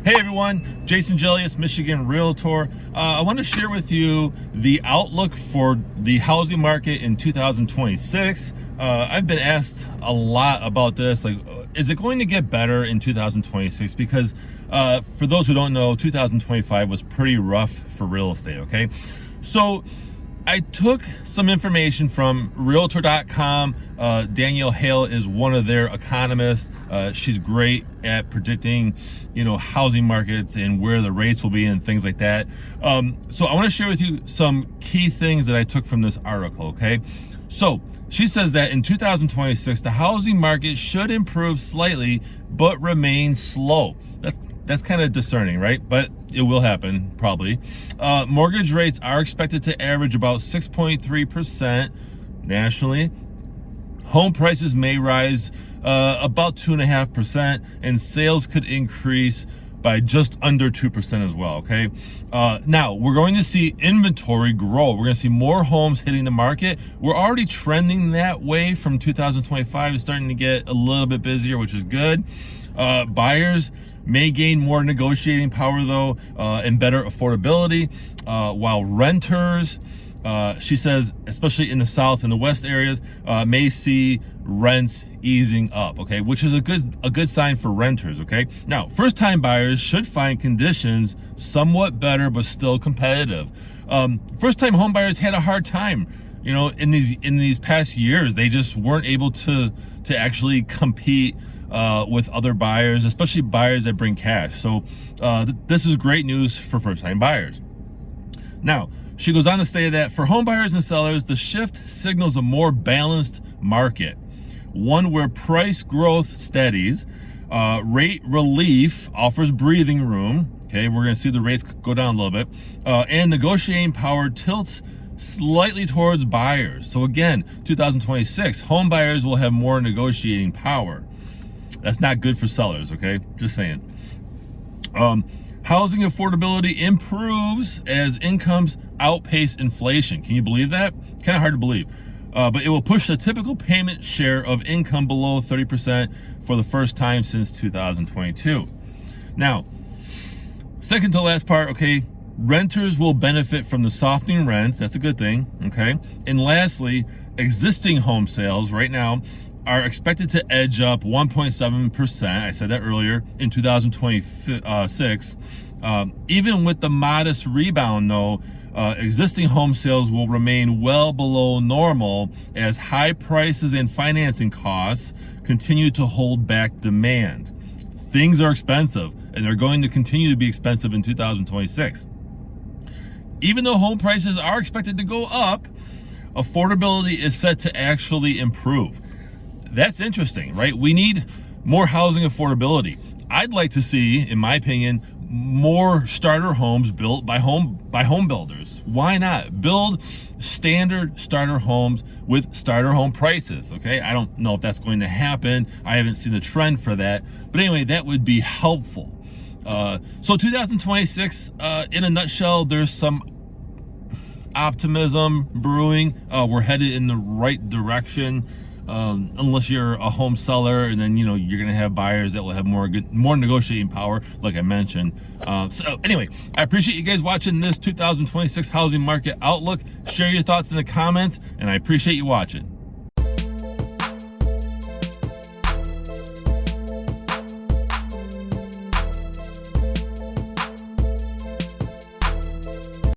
Hey everyone, Jason Gelios, Michigan Realtor. I want to share with you the outlook for the housing market in 2026. I've been asked a lot about this, like, is it going to get better in 2026? Because for those who don't know, 2025 was pretty rough for real estate, okay? So I took some information from Realtor.com. Danielle Hale is one of their economists. She's great at predicting, housing markets and where the rates will be and things like that. So I want to share with you some key things that I took from this article, okay? So she says that in 2026, the housing market should improve slightly, but remain slow. That's kind of discerning, right? But it will happen, probably. Mortgage rates are expected to average about 6.3% nationally. Home prices may rise about 2.5%, and sales could increase by just under 2% as well, okay? Now, we're going to see inventory grow. We're going to see more homes hitting the market. We're already trending that way from 2025. It's starting to get a little bit busier, which is good. Buyers may gain more negotiating power though, and better affordability, while renters, she says, especially in the South and the West areas, may see rents easing up, okay, which is a good sign for renters, okay? Now, first-time buyers should find conditions somewhat better but still competitive. First-time home buyers had a hard time, in these past years. They just weren't able to actually compete with other buyers, especially buyers that bring cash. So this is great news for first-time buyers. Now, she goes on to say that for home buyers and sellers, the shift signals a more balanced market, one where price growth steadies, rate relief offers breathing room. Okay, we're going to see the rates go down a little bit, and negotiating power tilts slightly towards buyers. So again, 2026, home buyers will have more negotiating power. That's not good for sellers, okay? Just saying. Housing affordability improves as incomes outpace inflation. Can you believe that? Kind of hard to believe. But it will push the typical payment share of income below 30% for the first time since 2022. Now, second to last part, okay, renters will benefit from the softening rents. That's a good thing, okay? And lastly, existing home sales right now are expected to edge up 1.7%. I said that earlier, in 2026. Even with the modest rebound, though, existing home sales will remain well below normal as high prices and financing costs continue to hold back demand. Things are expensive, and they're going to continue to be expensive in 2026. Even though home prices are expected to go up, affordability is set to actually improve. That's interesting, right? We need more housing affordability. I'd like to see, in my opinion, more starter homes built by home builders. Why not? Build standard starter homes with starter home prices, okay? I don't know if that's going to happen. I haven't seen a trend for that. But anyway, that would be helpful. So 2026, in a nutshell, there's some optimism brewing. We're headed in the right direction. Unless you're a home seller, and then you're going to have buyers that will have more negotiating power, like I mentioned. So anyway, I appreciate you guys watching this 2026 housing market outlook. Share your thoughts in the comments, and I appreciate you watching.